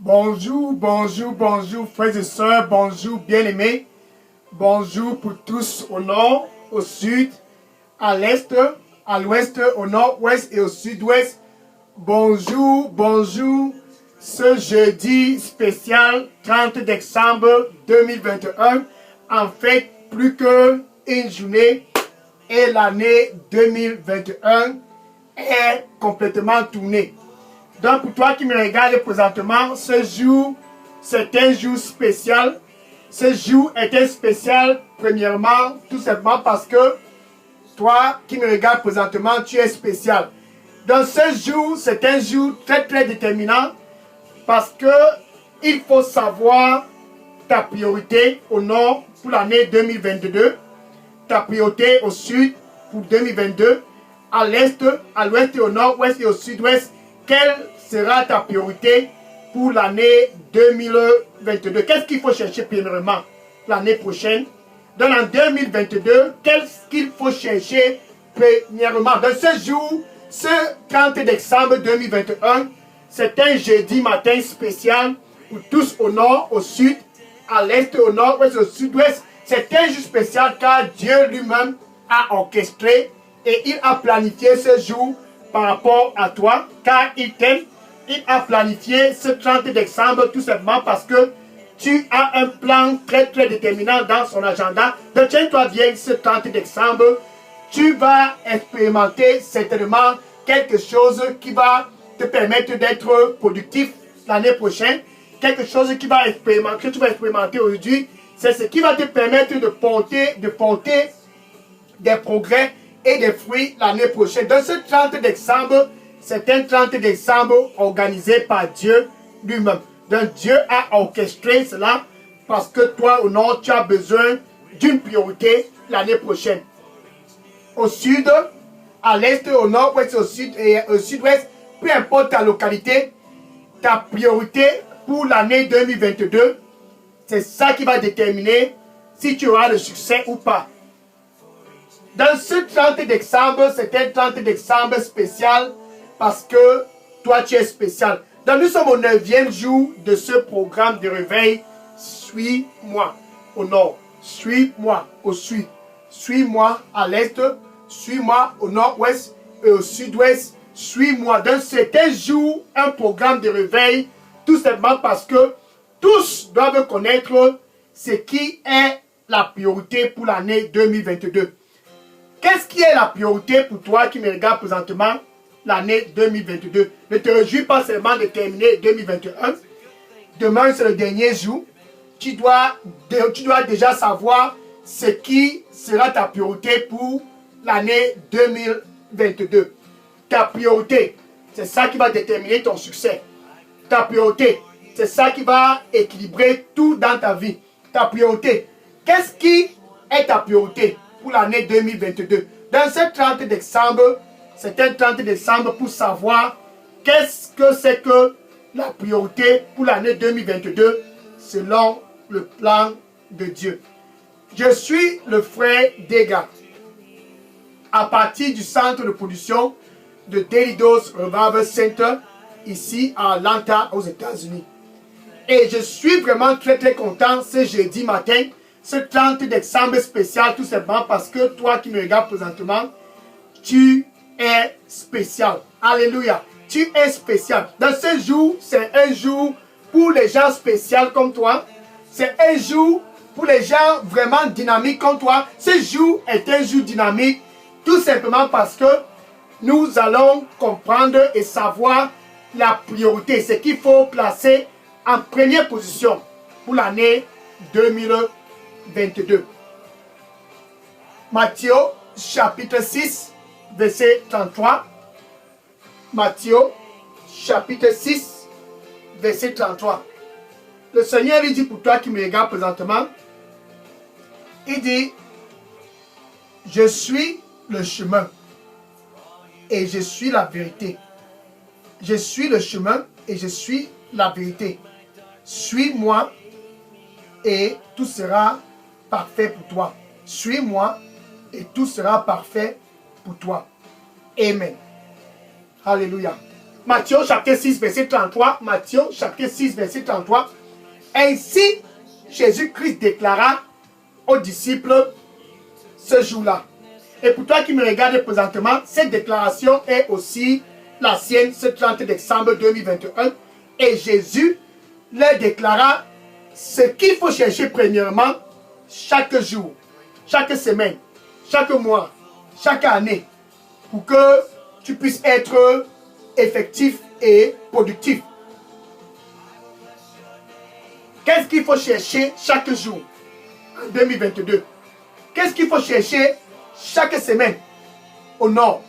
Bonjour, bonjour, bonjour, frères et sœurs, bonjour, bien-aimés. Bonjour pour tous au nord, au sud, à l'est, à l'ouest, au nord-ouest et au sud-ouest. Bonjour, bonjour, ce jeudi spécial 30 décembre 2021. En fait, plus qu'une journée et l'année 2021 est complètement tournée. Donc pour toi qui me regardes présentement, ce jour, c'est un jour spécial. Ce jour était spécial, premièrement, tout simplement parce que toi qui me regardes présentement, tu es spécial. Donc ce jour, c'est un jour très très déterminant parce que il faut savoir ta priorité au nord pour l'année 2022, ta priorité au sud pour 2022, à l'est, à l'ouest et au nord-ouest et au sud-ouest. Quelle sera ta priorité pour l'année 2022? Qu'est-ce qu'il faut chercher premièrement l'année prochaine? Donc en 2022, qu'est-ce qu'il faut chercher premièrement? Dans ce jour, ce 30 décembre 2021, c'est un jeudi matin spécial pour tous au nord, au sud, à l'est, au nord-ouest, au sud-ouest. C'est un jour spécial car Dieu lui-même a orchestré et il a planifié ce jour par rapport à toi, car il t'aime. Il a planifié ce 30 décembre tout simplement parce que tu as un plan très très déterminant dans son agenda. Donc tiens-toi bien, ce 30 décembre, tu vas expérimenter certainement quelque chose qui va te permettre d'être productif l'année prochaine. Quelque chose qui va expérimenter, que tu vas expérimenter aujourd'hui, c'est ce qui va te permettre de porter des progrès et des fruits l'année prochaine. Dans ce 30 décembre, c'est un 30 décembre organisé par Dieu lui-même. Donc Dieu a orchestré cela parce que toi au nord, tu as besoin d'une priorité l'année prochaine. Au sud, à l'est, au nord-ouest, au sud et au sud-ouest, peu importe ta localité, ta priorité pour l'année 2022, c'est ça qui va déterminer si tu auras le succès ou pas. Dans ce 30 décembre, c'est un 30 décembre spécial parce que toi, tu es spécial. Donc, nous sommes au 9e jour de ce programme de réveil. Suis-moi au nord, suis-moi au sud, suis-moi à l'est, suis-moi au nord-ouest et au sud-ouest, suis-moi. Donc, c'est un jour, un programme de réveil, tout simplement parce que tous doivent connaître ce qui est la priorité pour l'année 2022. Qu'est-ce qui est la priorité pour toi qui me regarde présentement l'année 2022? Ne te réjouis pas seulement de terminer 2021. Demain, c'est le dernier jour. Tu dois déjà savoir ce qui sera ta priorité pour l'année 2022. Ta priorité, c'est ça qui va déterminer ton succès. Ta priorité, c'est ça qui va équilibrer tout dans ta vie. Ta priorité, qu'est-ce qui est ta priorité pour l'année 2022? Dans ce 30 décembre, c'est un 30 décembre pour savoir qu'est-ce que c'est que la priorité pour l'année 2022 selon le plan de Dieu. Je suis le frère Dega à partir du centre de production de Daily Dose Revival Center ici à Atlanta aux États-Unis. Et je suis vraiment très très content ce jeudi matin, ce 30 décembre spécial, tout simplement parce que toi qui me regardes présentement, tu es spécial. Alléluia. Tu es spécial. Dans ce jour, c'est un jour pour les gens spéciaux comme toi. C'est un jour pour les gens vraiment dynamiques comme toi. Ce jour est un jour dynamique tout simplement parce que nous allons comprendre et savoir la priorité, ce qu'il faut placer en première position pour l'année 2022. Matthieu chapitre 6, verset 33. Matthieu chapitre 6, verset 33. Le Seigneur lui dit pour toi qui me regarde présentement, il dit, je suis le chemin et je suis la vérité. Je suis le chemin et je suis la vérité. Suis-moi et tout sera parfait pour toi. Suis-moi et tout sera parfait pour toi. Amen. Alléluia. Matthieu chapitre 6, verset 33. Matthieu chapitre 6, verset 33. Ainsi, Jésus-Christ déclara aux disciples ce jour-là. Et pour toi qui me regardes présentement, cette déclaration est aussi la sienne ce 30 décembre 2021. Et Jésus leur déclara ce qu'il faut chercher premièrement chaque jour, chaque semaine, chaque mois, chaque année, pour que tu puisses être effectif et productif. Qu'est-ce qu'il faut chercher chaque jour en 2022? Qu'est-ce qu'il faut chercher chaque semaine au nord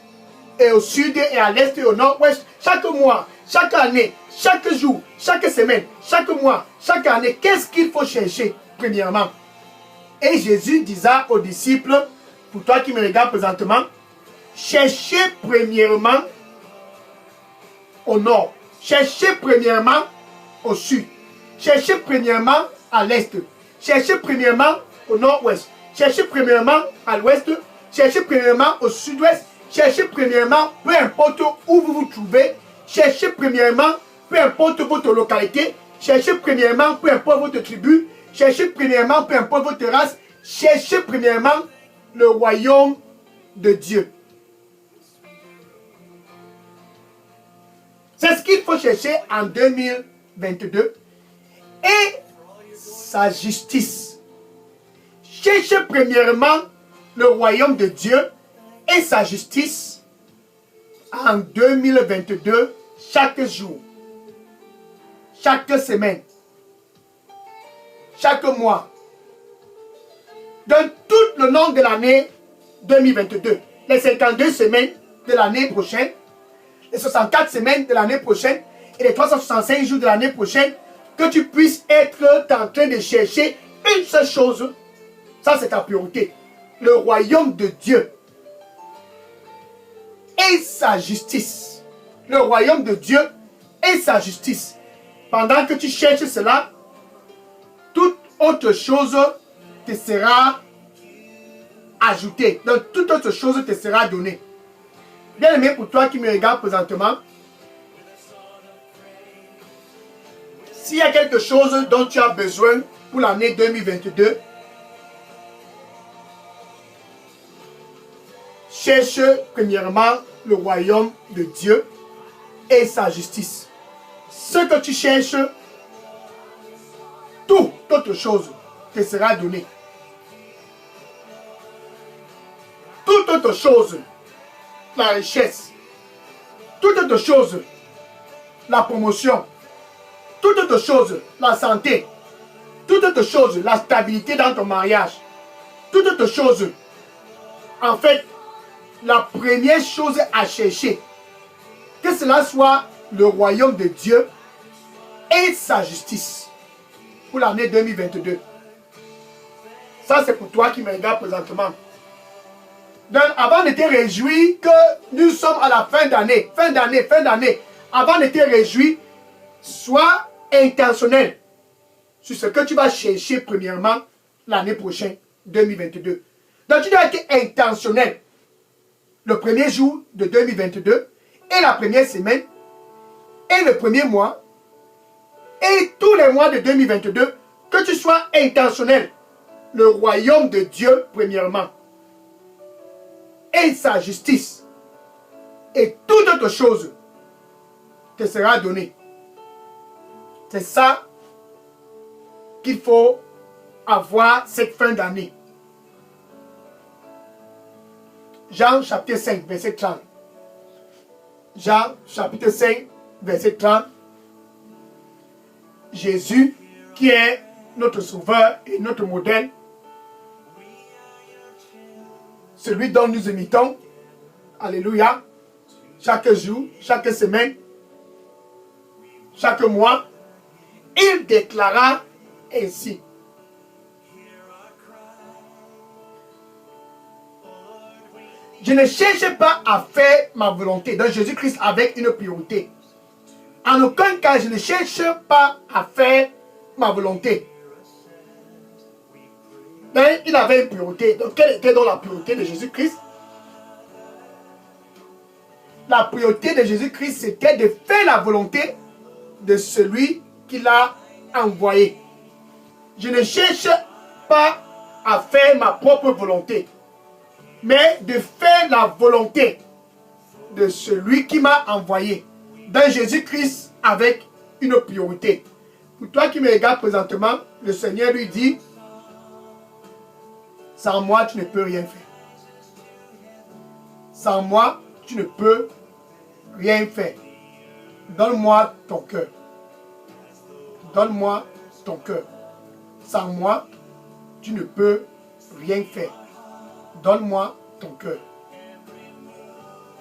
et au sud et à l'est et au nord-ouest, chaque mois, chaque année, chaque jour, chaque semaine, chaque mois, chaque année? Qu'est-ce qu'il faut chercher premièrement? Et Jésus disait aux disciples, pour toi qui me regardes présentement, cherchez premièrement au nord, cherchez premièrement au sud, cherchez premièrement à l'est, cherchez premièrement au nord-ouest, cherchez premièrement à l'ouest, cherchez premièrement au sud-ouest, cherchez premièrement, peu importe où vous vous trouvez, cherchez premièrement, peu importe votre localité, cherchez premièrement, peu importe votre tribu, cherchez premièrement, peu importe votre race, cherchez premièrement le royaume de Dieu. C'est ce qu'il faut chercher en 2022. Et sa justice. Cherchez premièrement le royaume de Dieu et sa justice en 2022, chaque jour, chaque semaine, chaque mois, dans tout le long de l'année 2022, les 52 semaines de l'année prochaine, les 64 semaines de l'année prochaine et les 365 jours de l'année prochaine, que tu puisses être en train de chercher une seule chose. Ça, c'est ta priorité. Le royaume de Dieu et sa justice. Le royaume de Dieu et sa justice. Pendant que tu cherches cela, toute autre chose te sera ajoutée. Donc, toute autre chose te sera donnée. Bien aimé, pour toi qui me regardes présentement, s'il y a quelque chose dont tu as besoin pour l'année 2022, cherche premièrement le royaume de Dieu et sa justice. Ce que tu cherches, toute autre chose te sera donné. Toute autre chose, la richesse, toute autre chose, la promotion, toute autre chose, la santé, toute autre chose, la stabilité dans ton mariage, toute autre chose, en fait, la première chose à chercher, que cela soit le royaume de Dieu et sa justice pour l'année 2022. Ça, c'est pour toi qui me regardes présentement. Donc, avant de te réjouir que nous sommes à la fin d'année, avant de te réjouir, sois intentionnel sur ce que tu vas chercher premièrement l'année prochaine, 2022. Donc, tu dois être intentionnel le premier jour de 2022 et la première semaine et le premier mois et tous les mois de 2022, que tu sois intentionnel. Le royaume de Dieu premièrement et sa justice et toute autre chose te sera donnée. C'est ça qu'il faut avoir cette fin d'année. Jean chapitre 5, verset 30. Jean chapitre 5, verset 30. Jésus, qui est notre sauveur et notre modèle, celui dont nous imitons, alléluia, chaque jour, chaque semaine, chaque mois, il déclara ainsi. Je ne cherche pas à faire ma volonté. Donc Jésus-Christ avec une priorité. En aucun cas, je ne cherche pas à faire ma volonté. Mais il avait une priorité. Donc quelle était donc la priorité de Jésus-Christ? la priorité de Jésus-Christ, c'était de faire la volonté de celui qui l'a envoyé. Je ne cherche pas à faire ma propre volonté, mais de faire la volonté de celui qui m'a envoyé. Dans Jésus-Christ avec une priorité. Pour toi qui me regardes présentement, le Seigneur lui dit, sans moi, tu ne peux rien faire. Sans moi, tu ne peux rien faire. Donne-moi ton cœur. Donne-moi ton cœur. Sans moi, tu ne peux rien faire. Donne-moi ton cœur.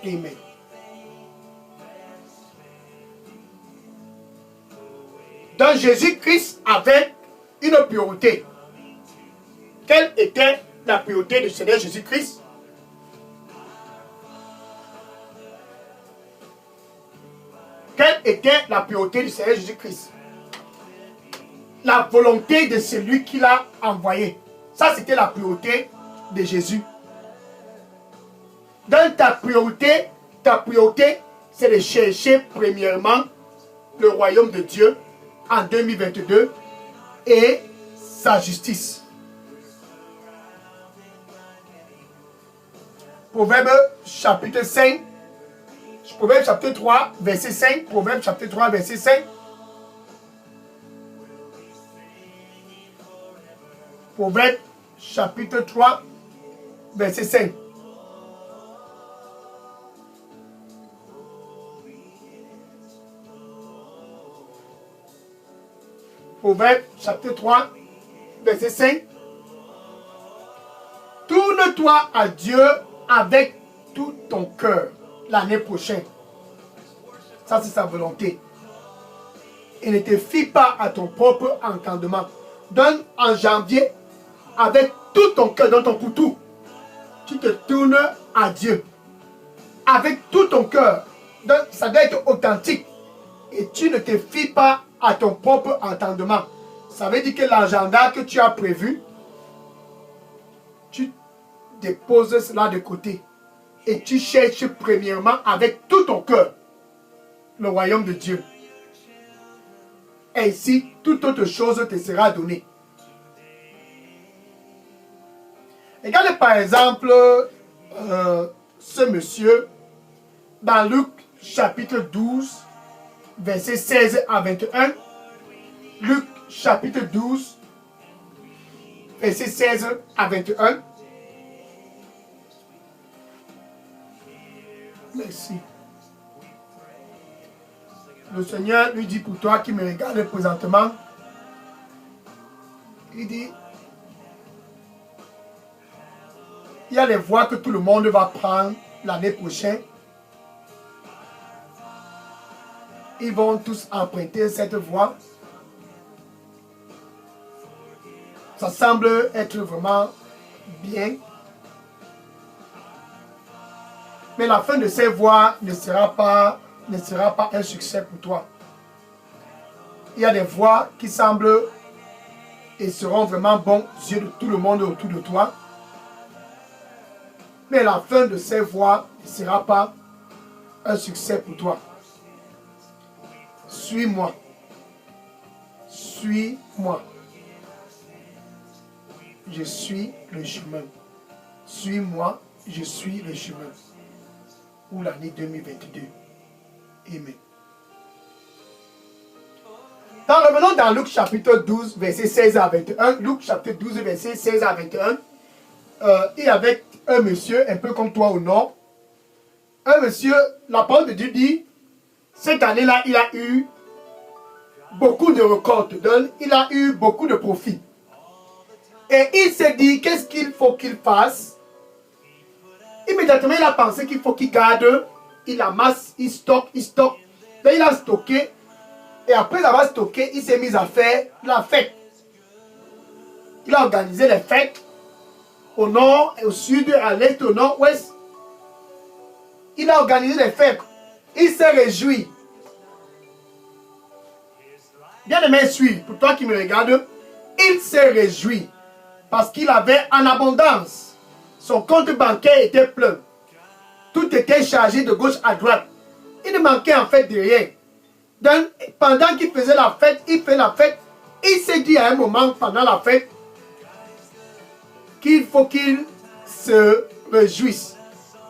Amen. Dans Jésus-Christ avait une priorité. Quelle était la priorité du Seigneur Jésus-Christ? Quelle était la priorité du Seigneur Jésus-Christ? La volonté de celui qui l'a envoyé. Ça, c'était la priorité de Jésus. Dans ta priorité, c'est de chercher premièrement le royaume de Dieu en 2022 et sa justice. Proverbe chapitre 5, Proverbe chapitre 3, verset 5, Proverbe chapitre 3, verset 5. Proverbe chapitre 3, verset 5. Proverbe chapitre 3, verset 5. Tourne-toi à Dieu avec tout ton cœur l'année prochaine. Ça, c'est sa volonté. Et ne te fie pas à ton propre entendement. Donne en janvier avec tout ton cœur, dans ton couteau. Tu te tournes à Dieu. Avec tout ton cœur. Donc, ça doit être authentique. Et tu ne te fies pas à ton propre entendement. Ça veut dire que l'agenda que tu as prévu, tu déposes cela de côté. Et tu cherches premièrement avec tout ton cœur le royaume de Dieu. Ainsi, toute autre chose te sera donnée. Regardez par exemple ce monsieur dans Luc chapitre 12, versets 16 à 21. Luc chapitre 12, versets 16 à 21. Merci. Le Seigneur lui dit pour toi qui me regarde présentement, il dit, il y a les voies que tout le monde va prendre l'année prochaine. Ils vont tous emprunter cette voie. Ça semble être vraiment bien. Mais la fin de ces voies ne sera pas un succès pour toi. Il y a des voies qui semblent et seront vraiment bons aux yeux de tout le monde autour de toi. Mais la fin de ces voies ne sera pas un succès pour toi. Suis-moi. Suis-moi. Je suis le chemin. Suis-moi, je suis le chemin. Pour l'année 2022. Amen. Revenons dans Luc chapitre 12, verset 16 à 21. Luc chapitre 12, verset 16 à 21. Et avec un monsieur, un peu comme toi au nord. Un monsieur, la parole de Dieu dit, cette année-là, il a eu beaucoup de récoltes. Il a eu beaucoup de profits. Et il s'est dit, qu'est-ce qu'il faut qu'il fasse? Immédiatement, il a pensé qu'il faut qu'il garde, il amasse, il stocke. Là, il a stocké. Et après avoir stocké, il s'est mis à faire la fête. Il a organisé les fêtes au nord, au sud, à l'est, au nord-ouest. Il a organisé les fêtes. Il s'est réjoui. Bien aimé, suis, pour toi qui me regardes, il s'est réjoui parce qu'il avait en abondance. Son compte bancaire était plein. Tout Tout était chargé de gauche à droite. Il ne manquait en fait de rien. Donc, pendant qu'il faisait la fête, il fait la fête. Il s'est dit à un moment pendant la fête qu'il faut qu'il se réjouisse.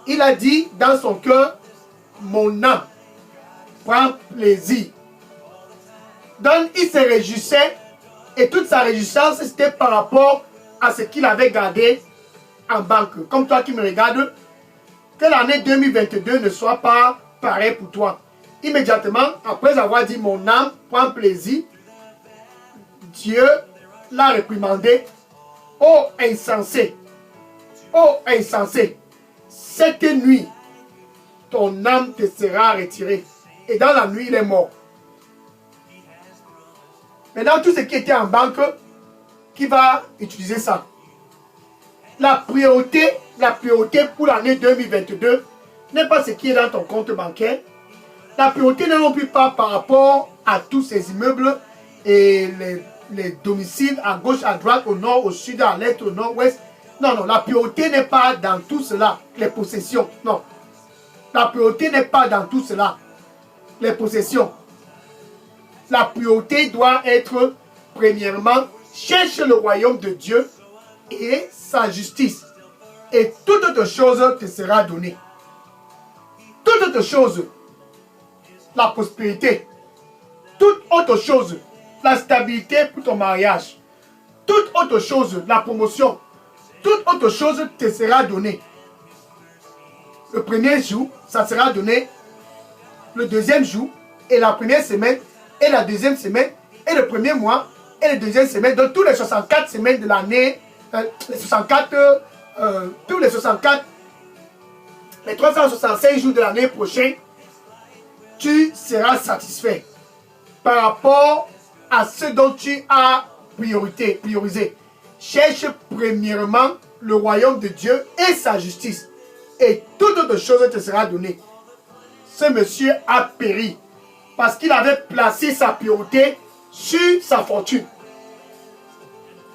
Il a dit dans son cœur, mon âme prend plaisir. Donc, il se réjouissait et toute sa réjouissance, c'était par rapport à ce qu'il avait gardé en banque. Comme toi qui me regardes, que l'année 2022 ne soit pas pareille pour toi. Immédiatement, après avoir dit mon âme prend plaisir, Dieu l'a réprimandé. Oh insensé, oh insensé, cette nuit, ton âme te sera retirée. Et dans la nuit, il est mort. Maintenant, tout ce qui était en banque, qui va utiliser ça? La priorité pour l'année 2022 n'est pas ce qui est dans ton compte bancaire. La priorité n'est non plus pas par rapport à tous ces immeubles et les domiciles à gauche, à droite, au nord, au sud, à l'est, au nord-ouest. Non, non, la priorité n'est pas dans tout cela, les possessions. Non. La priorité n'est pas dans tout cela, les possessions. La priorité doit être, premièrement, cherche le royaume de Dieu et sa justice. Et toute autre chose te sera donnée. Toute autre chose, la prospérité. Toute autre chose, la stabilité pour ton mariage. Toute autre chose, la promotion. Toute autre chose te sera donnée. Le premier jour, ça sera donné. Le deuxième jour, et la première semaine, et la deuxième semaine, et le premier mois, et la deuxième semaine. Donc tous les 64 semaines de l'année, les 365 jours de l'année prochaine, tu seras satisfait par rapport à ce dont tu as priorisé. Cherche premièrement le royaume de Dieu et sa justice, et toute autre chose te sera donnée. Ce monsieur a péri parce qu'il avait placé sa priorité sur sa fortune.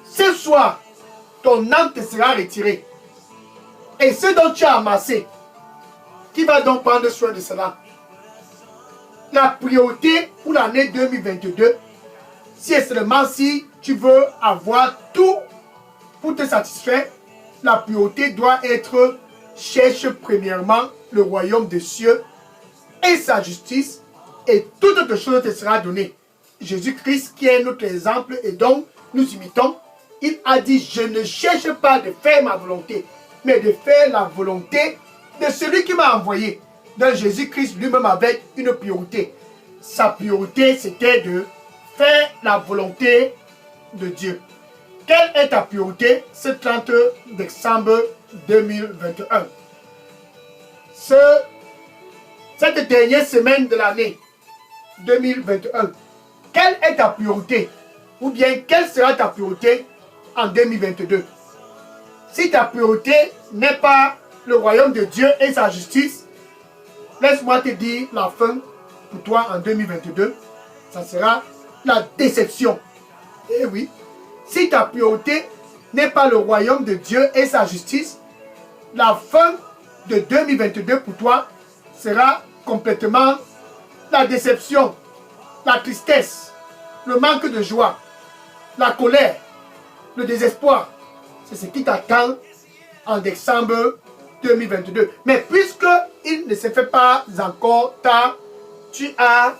Ce soir, ton âme te sera retirée. Et ce dont tu as amassé, qui va donc prendre soin de cela? La priorité pour l'année 2022, c'est seulement si tu veux avoir tout pour te satisfaire, la priorité doit être cherche premièrement le royaume des cieux et sa justice, et toute autre chose te sera donnée. Jésus-Christ, qui est notre exemple et dont nous imitons, il a dit, je ne cherche pas de faire ma volonté, mais de faire la volonté de celui qui m'a envoyé. Donc Jésus-Christ lui-même avait une priorité. Sa priorité, c'était de faire la volonté de Dieu. Quelle est ta priorité ce 30 décembre 2021? Cette dernière semaine de l'année 2021, quelle est ta priorité? Ou bien, quelle sera ta priorité en 2022? Si ta priorité n'est pas le royaume de Dieu et sa justice, laisse-moi te dire la fin pour toi en 2022, ça sera la déception. Eh oui, si ta priorité n'est pas le royaume de Dieu et sa justice, la fin de 2022 pour toi sera complètement la déception, la tristesse, le manque de joie, la colère, le désespoir. C'est ce qui t'attend en décembre 2022. Mais puisque il ne se fait pas encore tard, tu as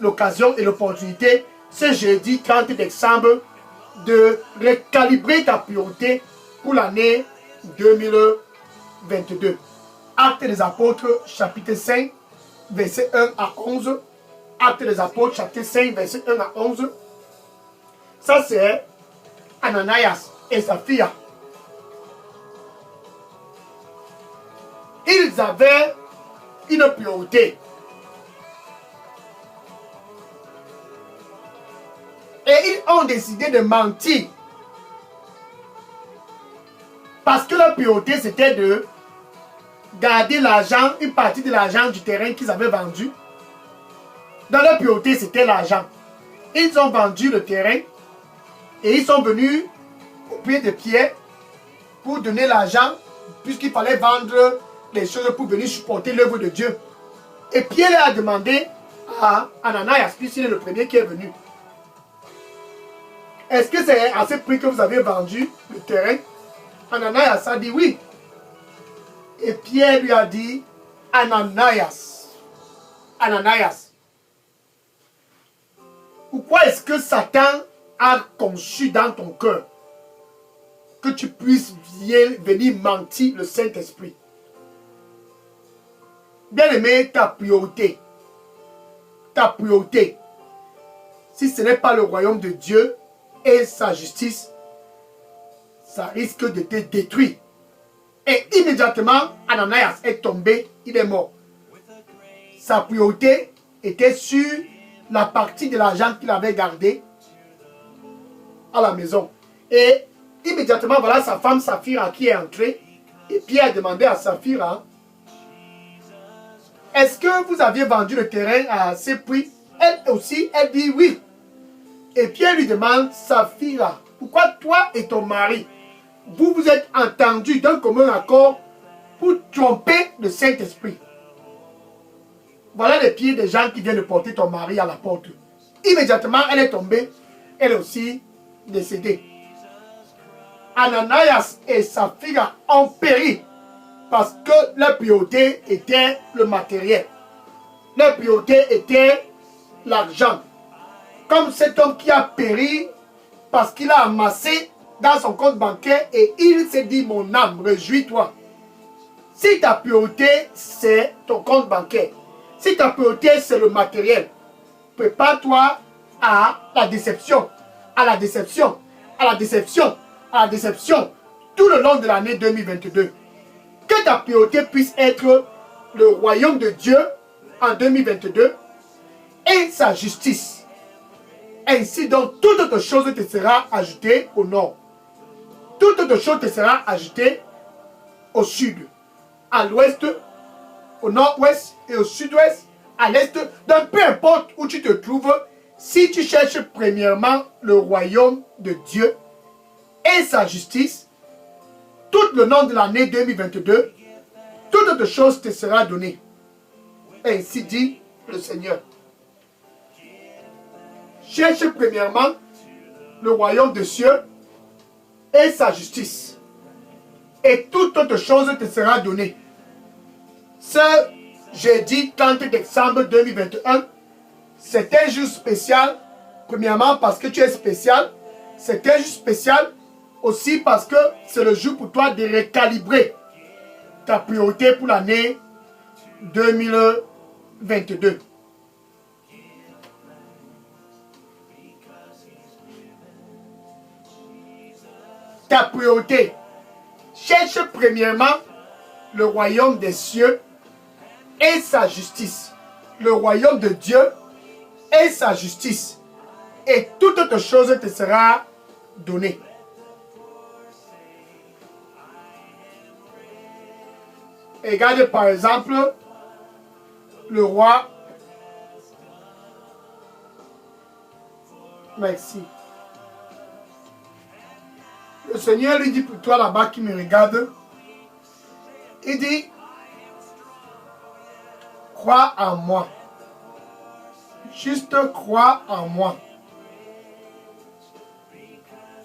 l'occasion et l'opportunité ce jeudi 30 décembre de recalibrer ta priorité pour l'année 2022. Actes des Apôtres, chapitre 5, verset 1 à 11. Actes des Apôtres, chapitre 5, verset 1 à 11. Ça, c'est Ananias et sa fille. Ils avaient une priorité. Et ils ont décidé de mentir. Parce que leur priorité, c'était de garder l'argent, une partie de l'argent du terrain qu'ils avaient vendu. Dans leur priorité, c'était l'argent. Ils ont vendu le terrain et ils sont venus au pied de Pierre pour donner l'argent, puisqu'il fallait vendre des choses pour venir supporter l'œuvre de Dieu. Et Pierre a demandé à Ananias, puisqu'il est le premier qui est venu, est-ce que c'est à ce prix que vous avez vendu le terrain? Ananias a dit oui. Et Pierre lui a dit, Ananias, pourquoi est-ce que Satan a conçu dans ton cœur que tu puisses venir mentir le Saint-Esprit? Bien-aimé, ta priorité, si ce n'est pas le royaume de Dieu et sa justice, ça risque de te détruire. Et immédiatement, Ananias est tombé, il est mort. Sa priorité était sur la partie de l'argent qu'il avait gardé à la maison. Et immédiatement, voilà sa femme Saphira qui est entrée. Et Pierre a demandé à Saphira, est-ce que vous aviez vendu le terrain à ce prix? Elle aussi, elle dit oui. Et Pierre lui demande, Saphira, pourquoi toi et ton mari, vous vous êtes entendus d'un commun accord pour tromper le Saint-Esprit? Voilà les pieds des gens qui viennent de porter ton mari à la porte. Immédiatement, elle est tombée, elle est aussi décédée. Ananias et Saphira ont péri parce que leur priorité était le matériel. Leur priorité était l'argent. Comme cet homme qui a péri parce qu'il a amassé dans son compte bancaire et il s'est dit, mon âme, réjouis-toi. Si ta priorité, c'est ton compte bancaire, si ta priorité, c'est le matériel, prépare-toi à la déception, à la déception, à la déception, à la déception, tout le long de l'année 2022. Que ta priorité puisse être le royaume de Dieu en 2022 et sa justice. Ainsi donc, toute autre chose te sera ajoutée au nord. Toute autre chose te sera ajoutée au sud, à l'ouest, au nord-ouest et au sud-ouest, à l'est. Donc peu importe où tu te trouves, si tu cherches premièrement le royaume de Dieu et sa justice, tout le long de l'année 2022, toute autre chose te sera donnée. Ainsi dit le Seigneur. Cherche premièrement le royaume de Dieu et sa justice. Et toute autre chose te sera donnée. Ce jeudi 30 décembre 2021, c'est un jour spécial. Premièrement parce que tu es spécial. C'est un jour spécial aussi parce que c'est le jour pour toi de recalibrer ta priorité pour l'année 2022. Ta priorité. Cherche premièrement le royaume des cieux et sa justice. Le royaume de Dieu et sa justice. Et toute autre chose te sera donnée. Regarde par exemple le roi. Merci. Le Seigneur lui dit pour toi là-bas qui me regarde. Il dit, crois en moi. Juste crois en moi.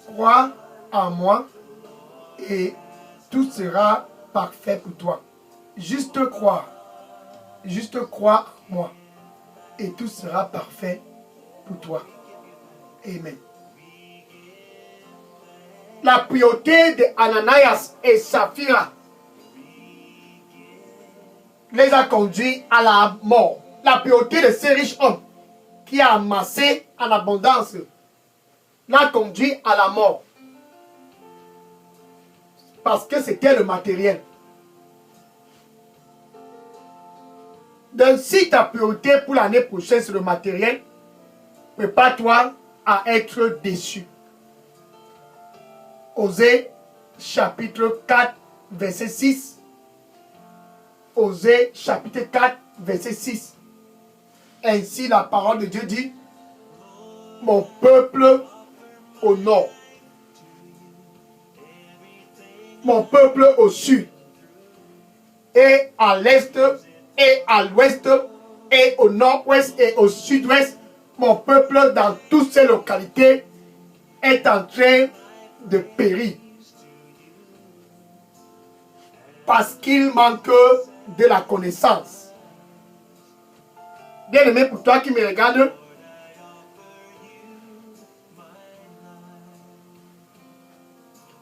Crois en moi et tout sera parfait pour toi. Juste croire. Juste croire en moi. Et tout sera parfait pour toi. Amen. La priorité de Ananias et Saphira les a conduits à la mort. La priorité de ces riches hommes qui a amassé en abondance l'a conduit à la mort. Parce que c'était le matériel. Donc si ta priorité pour l'année prochaine c'est le matériel, prépare-toi à être déçu. Osée chapitre 4 verset 6. Osée chapitre 4 verset 6. Ainsi la parole de Dieu dit, mon peuple au nord, mon peuple au sud, et à l'est, et à l'ouest, et au nord-ouest, et au sud-ouest, mon peuple dans toutes ces localités est en train de périr. Parce qu'il manque de la connaissance. Bien aimé, pour toi qui me regarde,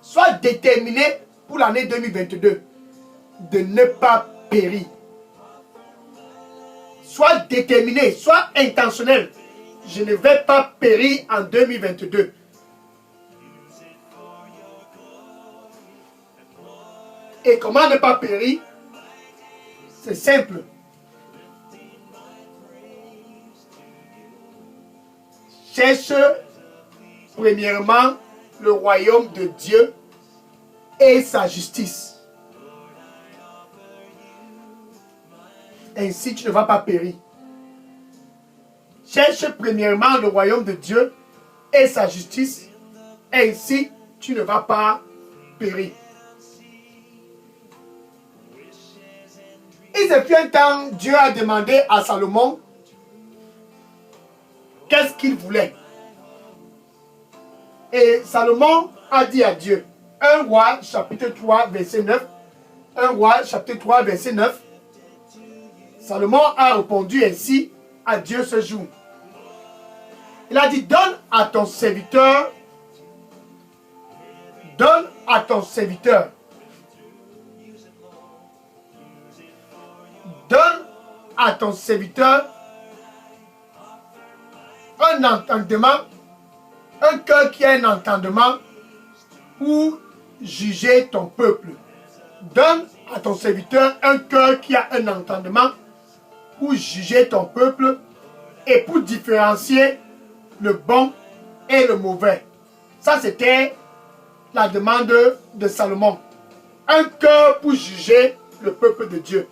sois déterminé pour l'année 2022 de ne pas périr. Sois déterminé, sois intentionnel. Je ne vais pas périr en 2022. Et comment ne pas périr? C'est simple. Cherche premièrement le royaume de Dieu et sa justice. Ainsi, tu ne vas pas périr. Cherche premièrement le royaume de Dieu et sa justice. Ainsi, tu ne vas pas périr. Il se fut un temps, Dieu a demandé à Salomon qu'est-ce qu'il voulait. Et Salomon a dit à Dieu, 1 Roi chapitre 3 verset 9, 1 Roi chapitre 3 verset 9, Salomon a répondu ainsi à Dieu ce jour. Il a dit, donne à ton serviteur, un entendement, un cœur qui a un entendement pour juger ton peuple. Donne à ton serviteur un cœur qui a un entendement pour juger ton peuple et pour différencier le bon et le mauvais. Ça, c'était la demande de Salomon. Un cœur pour juger le peuple de Dieu.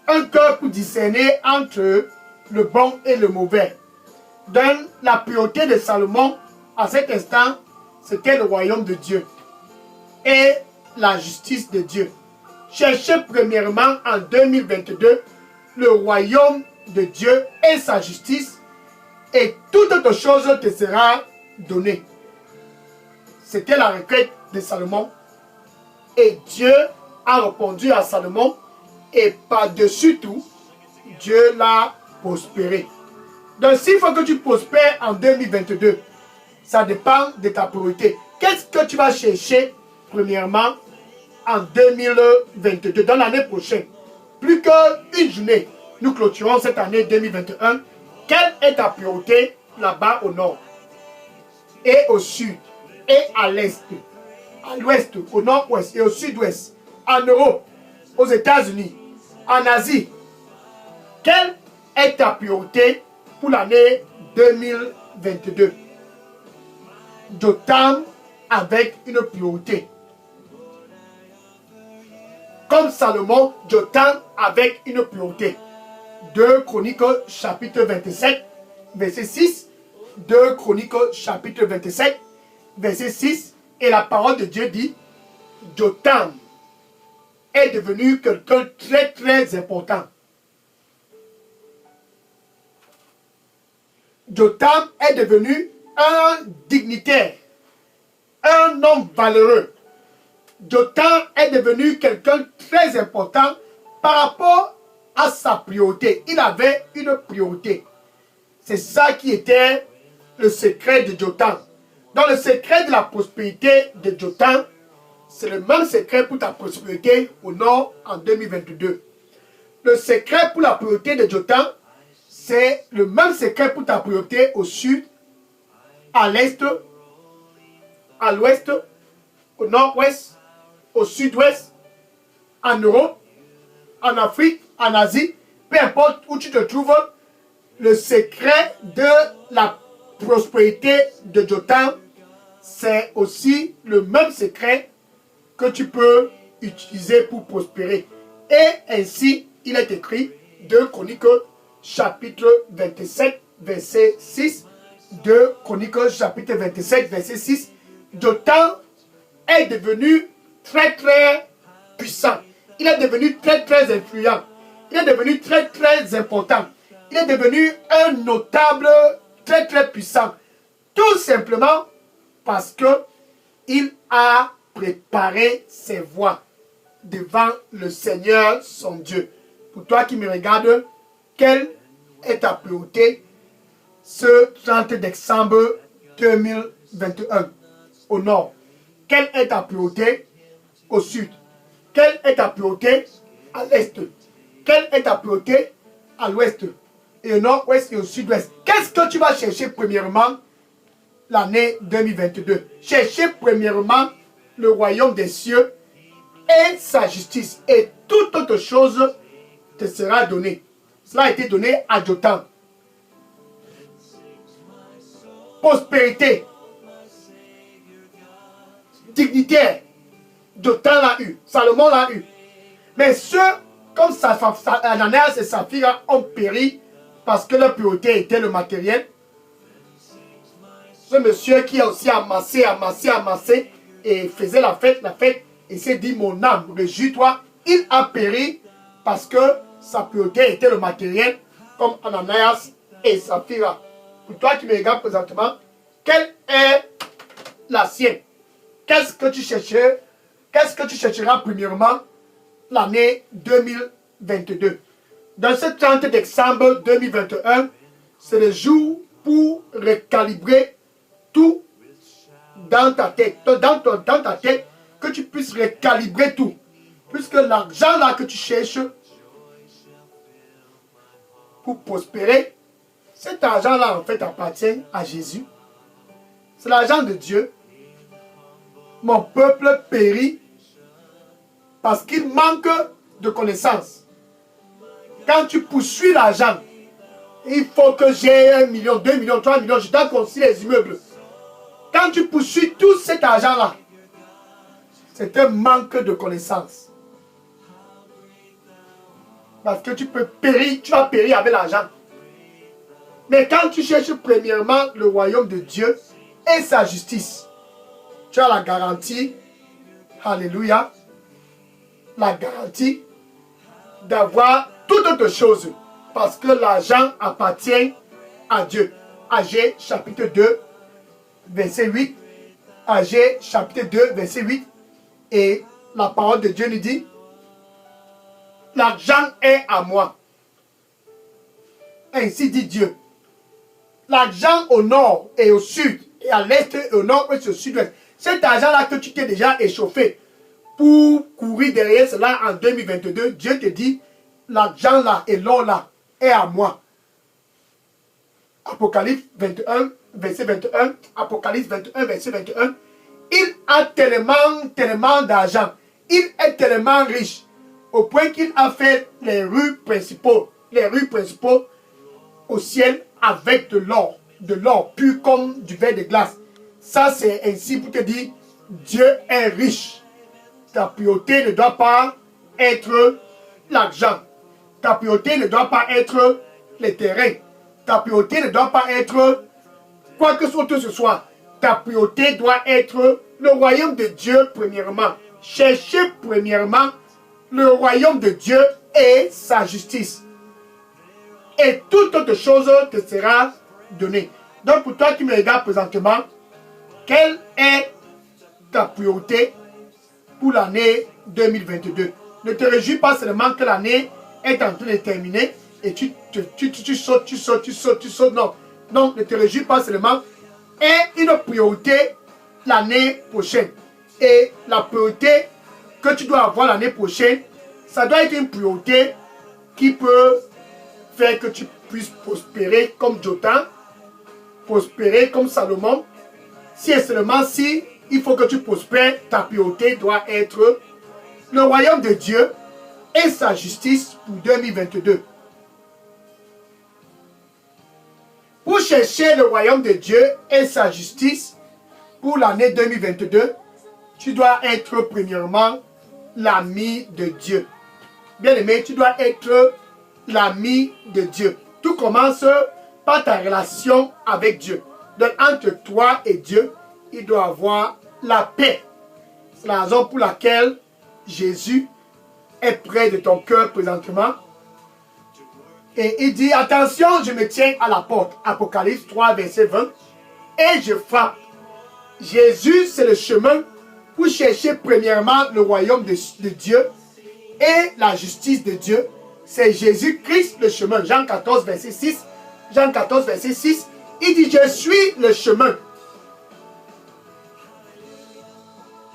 Un cœur pour discerner entre le bon et le mauvais. Donc, la priorité de Salomon, à cet instant, c'était le royaume de Dieu et la justice de Dieu. Cherchez premièrement en 2022 le royaume de Dieu et sa justice, et toute autre chose te sera donnée. C'était la requête de Salomon. Et Dieu a répondu à Salomon, et par-dessus tout, Dieu l'a prospéré. Donc s'il faut que tu prospères en 2022, ça dépend de ta priorité. Qu'est-ce que tu vas chercher premièrement en 2022, dans l'année prochaine? Plus qu'une journée, nous clôturons cette année 2021. Quelle est ta priorité là-bas au nord et au sud et à l'est, à l'ouest, au nord-ouest et au sud-ouest, en Europe, aux États-Unis, en Asie? Quelle est ta priorité pour l'année 2022? Jotham avec une priorité. Comme Salomon, Jotham avec une priorité. 2 Chroniques chapitre 27, verset 6. 2 Chroniques chapitre 27, verset 6. Et la parole de Dieu dit, Jotham est devenu quelqu'un de très très important. Jotham est devenu un dignitaire, un homme valeureux. Jotham est devenu quelqu'un de très important par rapport à sa priorité. Il avait une priorité. C'est ça qui était le secret de Jotham. Dans le secret de la prospérité de Jotham, c'est le même secret pour ta prospérité au nord en 2022. Le secret pour la priorité de Jotham, c'est le même secret pour ta priorité au sud, à l'est, à l'ouest, au nord-ouest, au sud-ouest, en Europe, en Afrique, en Asie, peu importe où tu te trouves, le secret de la prospérité de Jotham, c'est aussi le même secret que tu peux utiliser pour prospérer. Et ainsi, il est écrit 2 Chroniques chapitre 27, verset 6. 2 Chroniques chapitre 27, verset 6. Jotham est devenu très très puissant. Il est devenu très très influent. Il est devenu très très important. Il est devenu un notable très très puissant. Tout simplement parce que il a préparé ses voies devant le Seigneur son Dieu. Pour toi qui me regardes, quelle est ta priorité ce 30 décembre 2021 au nord? Quelle est ta priorité au sud? Quelle est ta priorité à l'est? Quelle est ta priorité à l'ouest et au nord-ouest et au sud-ouest? Qu'est-ce que tu vas chercher premièrement l'année 2022? Cherchez premièrement le royaume des cieux et sa justice, et toute autre chose te sera donnée. Cela a été donné à Jotam. Prospérité, dignitaire, Jotam l'a eu, Salomon l'a eu. Mais ceux comme Ananias et Saphira ont péri parce que leur priorité était le matériel. Ce monsieur qui a aussi amassé et faisait la fête, et s'est dit, mon âme, réjouis-toi. Il a péri parce que sa priorité était le matériel, comme Ananias et Saphira. Pour toi qui me regardes présentement, quelle est la sienne? Qu'est-ce que tu chercheras? Qu'est-ce que tu chercheras premièrement l'année 2022? Dans ce 30 décembre 2021, c'est le jour pour recalibrer tout dans ta tête, que tu puisses recalibrer tout. Puisque l'argent là que tu cherches pour prospérer, cet argent là en fait appartient à Jésus. C'est l'argent de Dieu. Mon peuple périt parce qu'il manque de connaissances. Quand tu poursuis l'argent, il faut que j'ai 1 million, 2 millions, 3 millions, je dois construire les immeubles. Quand tu poursuis tout cet argent-là, c'est un manque de connaissances. Parce que tu vas périr avec l'argent. Mais quand tu cherches premièrement le royaume de Dieu et sa justice, tu as la garantie, alléluia, la garantie d'avoir toute autre chose. Parce que l'argent appartient à Dieu. Agé chapitre 2, verset 8. Agé chapitre 2, verset 8. Et la parole de Dieu nous dit, l'argent est à moi. Ainsi dit Dieu. L'argent au nord et au sud, et à l'est et au nord et au sud-ouest. Cet argent-là que tu t'es déjà échauffé pour courir derrière cela en 2022, Dieu te dit, l'argent là et l'or là est à moi. Apocalypse 21, verset 21. Apocalypse 21, verset 21. Il a tellement d'argent. Il est tellement riche au point qu'il a fait les rues principaux au ciel avec de l'or pur comme du verre de glace. Ça, c'est ainsi pour te dire, Dieu est riche. Ta priorité ne doit pas être l'argent. Ta priorité ne doit pas être les terrains. Ta priorité ne doit pas être quoi que ce soit. Ta priorité doit être le royaume de Dieu premièrement. Cherchez premièrement le royaume de Dieu et sa justice. Et toute autre chose te sera donnée. Donc pour toi qui me regardes présentement, quelle est ta priorité pour l'année 2022? Ne te réjouis pas seulement que l'année est en train de terminer et tu sautes. Non, ne te réjouis pas seulement. Et une priorité l'année prochaine. Et la priorité que tu dois avoir l'année prochaine, ça doit être une priorité qui peut faire que tu puisses prospérer comme Jotam, prospérer comme Salomon. Si et seulement si il faut que tu prospères, ta priorité doit être le royaume de Dieu et sa justice pour 2022. Pour chercher le royaume de Dieu et sa justice pour l'année 2022, tu dois être premièrement l'ami de Dieu. Bien-aimé, tu dois être l'ami de Dieu. Tout commence par ta relation avec Dieu. Donc entre toi et Dieu, il doit y avoir la paix. C'est la raison pour laquelle Jésus est près de ton cœur présentement. Et il dit, attention, je me tiens à la porte. Apocalypse 3, verset 20. Et je frappe. Jésus, c'est le chemin pour chercher premièrement le royaume de Dieu et la justice de Dieu. C'est Jésus-Christ le chemin. Jean 14, verset 6. Jean 14, verset 6. Il dit, je suis le chemin.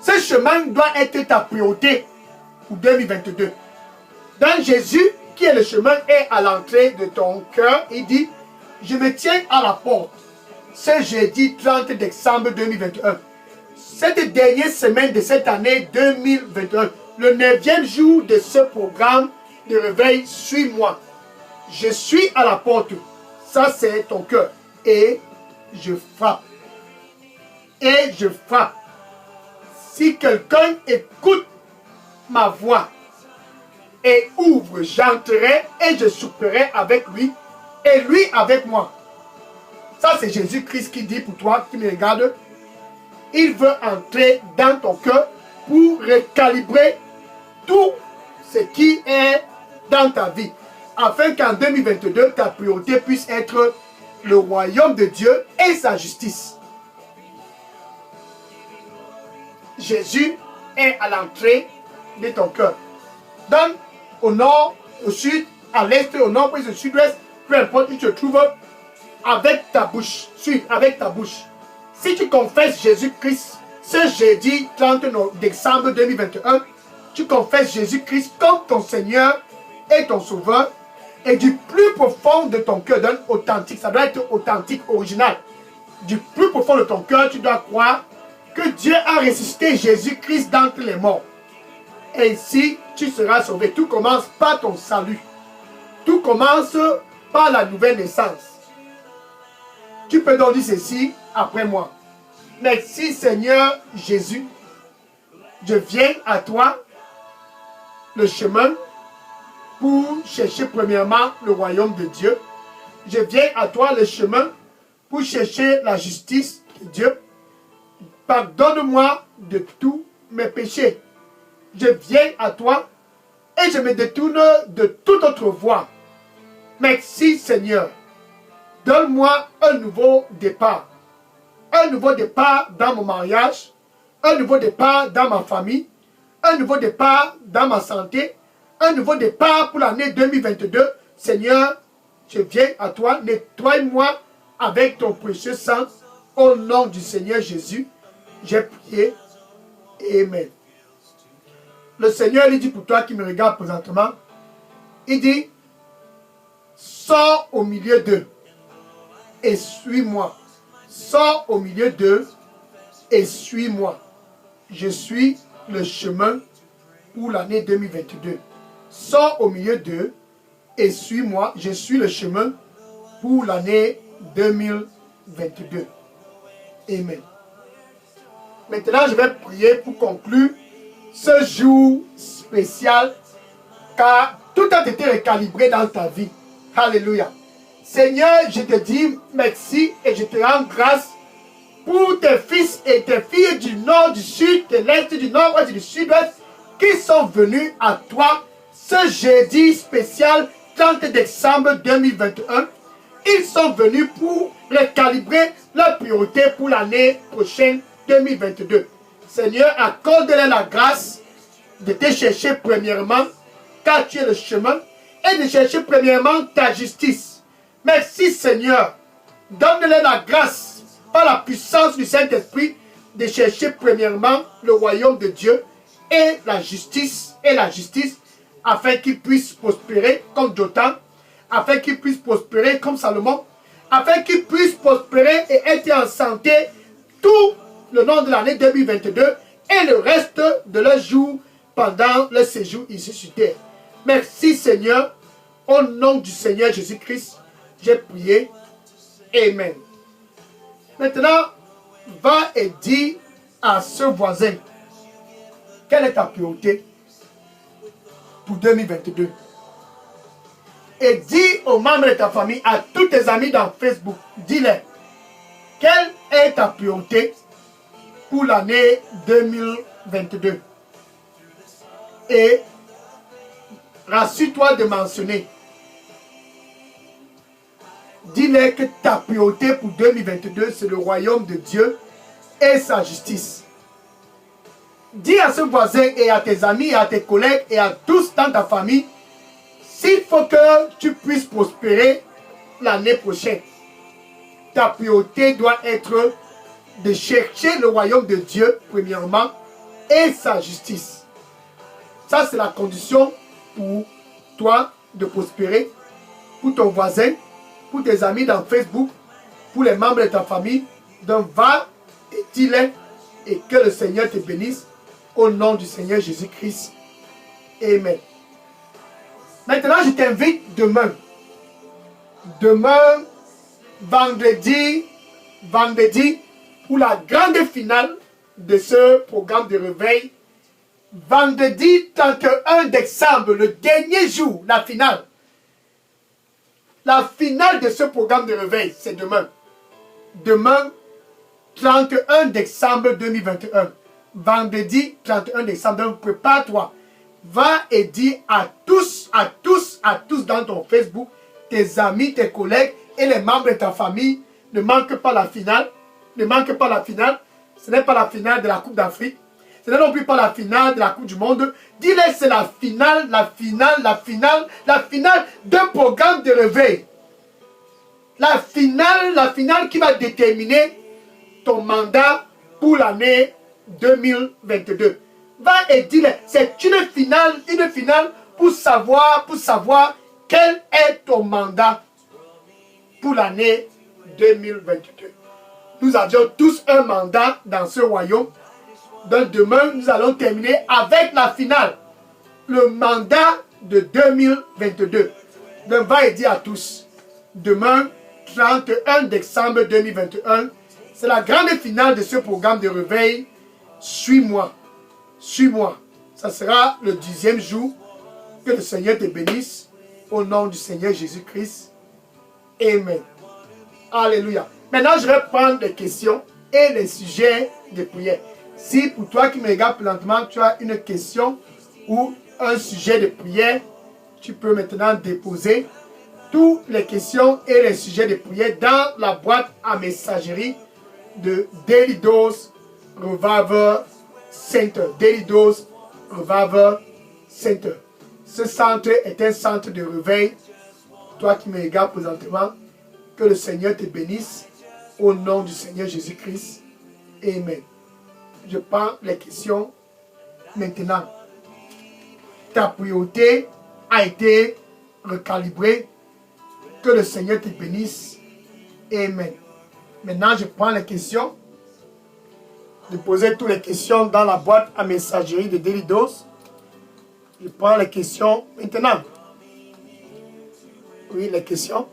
Ce chemin doit être ta priorité pour 2022. Donc Jésus, qui est le chemin, est à l'entrée de ton cœur. Il dit, je me tiens à la porte. Ce jeudi 30 décembre 2021. Cette dernière semaine de cette année 2021. Le 9e jour de ce programme de réveil, suis-moi. Je suis à la porte. Ça, c'est ton cœur. Et je frappe. Et je frappe. Si quelqu'un écoute ma voix et ouvre, j'entrerai et je souperai avec lui et lui avec moi. Ça, c'est Jésus-Christ qui dit pour toi, qui me regarde. Il veut entrer dans ton cœur pour recalibrer tout ce qui est dans ta vie. Afin qu'en 2022, ta priorité puisse être le royaume de Dieu et sa justice. Jésus est à l'entrée de ton cœur. Donc, au nord, au sud, à l'est, au nord, au sud-ouest, peu importe où tu te trouves, avec ta bouche, suis avec ta bouche. Si tu confesses Jésus-Christ, ce jeudi 30 décembre 2021, tu confesses Jésus-Christ comme ton Seigneur et ton Sauveur, et du plus profond de ton cœur, d'un authentique, ça doit être authentique, original. Du plus profond de ton cœur, tu dois croire que Dieu a ressuscité Jésus-Christ d'entre les morts. Et ainsi, tu seras sauvé. Tout commence par ton salut. Tout commence par la nouvelle naissance. Tu peux donc dire ceci après moi. Merci Seigneur Jésus. Je viens à toi, le chemin, pour chercher premièrement le royaume de Dieu. Je viens à toi, le chemin, pour chercher la justice de Dieu. Pardonne-moi de tous mes péchés. Je viens à toi et je me détourne de toute autre voie. Merci Seigneur. Donne-moi un nouveau départ. Un nouveau départ dans mon mariage. Un nouveau départ dans ma famille. Un nouveau départ dans ma santé. Un nouveau départ pour l'année 2022. Seigneur, je viens à toi. Nettoie-moi avec ton précieux sang. Au nom du Seigneur Jésus, j'ai prié. Amen. Le Seigneur lui dit pour toi qui me regarde présentement, il dit, sors au milieu d'eux et suis-moi. Sors au milieu d'eux et suis-moi. Je suis le chemin pour l'année 2022. Sors au milieu d'eux et suis-moi. Je suis le chemin pour l'année 2022. Amen. Maintenant, je vais prier pour conclure ce jour spécial, car tout a été recalibré dans ta vie. Alléluia. Seigneur, je te dis merci et je te rends grâce pour tes fils et tes filles du nord, du sud, de l'est, du nord-ouest et du sud-ouest qui sont venus à toi ce jeudi spécial 30 décembre 2021. Ils sont venus pour recalibrer leur priorité pour l'année prochaine 2022. Seigneur, accorde-leur la grâce de te chercher premièrement, car tu es le chemin, et de chercher premièrement ta justice. Merci Seigneur. Donne-leur la grâce, par la puissance du Saint-Esprit, de chercher premièrement le royaume de Dieu et la justice, afin qu'ils puissent prospérer comme Jotham, afin qu'ils puissent prospérer comme Salomon, afin qu'ils puissent prospérer et être en santé tout le long de l'année 2022 et le reste de leurs jours pendant leur séjour ici sur terre. Merci Seigneur, au nom du Seigneur Jésus-Christ, j'ai prié. Amen. Maintenant, va et dis à ce voisin, quelle est ta priorité pour 2022? Et dis aux membres de ta famille, à tous tes amis dans Facebook, dis-leur, quelle est ta priorité pour l'année 2022? Et rassure-toi de mentionner. Dis-leur que ta priorité pour 2022, c'est le royaume de Dieu et sa justice. Dis à ce voisin et à tes amis et à tes collègues et à tous dans ta famille, s'il faut que tu puisses prospérer l'année prochaine, ta priorité doit être de chercher le royaume de Dieu, premièrement, et sa justice. Ça, c'est la condition pour toi de prospérer, pour ton voisin, pour tes amis dans Facebook, pour les membres de ta famille. Donc, va et dis-le et que le Seigneur te bénisse au nom du Seigneur Jésus-Christ. Amen. Maintenant, je t'invite demain, vendredi, pour la grande finale de ce programme de réveil. Vendredi 31 décembre, le dernier jour, la finale. La finale de ce programme de réveil, c'est demain. Demain, 31 décembre 2021. Vendredi 31 décembre, donc prépare-toi. Va et dis à tous dans ton Facebook, tes amis, tes collègues et les membres de ta famille, ne manque pas la finale. Ne manque pas la finale. Ce n'est pas la finale de la Coupe d'Afrique. Ce n'est non plus pas la finale de la Coupe du Monde. Dis-les, c'est la finale d'un programme de réveil. La finale qui va déterminer ton mandat pour l'année 2022. Va et dis-les, c'est une finale pour savoir quel est ton mandat pour l'année 2022. Nous avions tous un mandat dans ce royaume. Donc demain, nous allons terminer avec la finale. Le mandat de 2022. Donc va et dis à tous. Demain, 31 décembre 2021, c'est la grande finale de ce programme de réveil. Suis-moi. Suis-moi. Ça sera le 10e jour. Que le Seigneur te bénisse. Au nom du Seigneur Jésus-Christ. Amen. Alléluia. Maintenant, je vais prendre les questions et les sujets de prière. Si pour toi qui me regardes présentement, tu as une question ou un sujet de prière, tu peux maintenant déposer toutes les questions et les sujets de prière dans la boîte à messagerie de Daily Dose Revival Center. Daily Dose Revival Center. Ce centre est un centre de réveil. Toi qui me regardes présentement, que le Seigneur te bénisse au nom du Seigneur Jésus-Christ. Amen. Je prends les questions maintenant. Ta priorité a été recalibrée. Que le Seigneur te bénisse. Amen. Maintenant, je prends les questions. Je posais toutes les questions dans la boîte à messagerie de Daily Dose. Je prends les questions maintenant. Oui, les questions.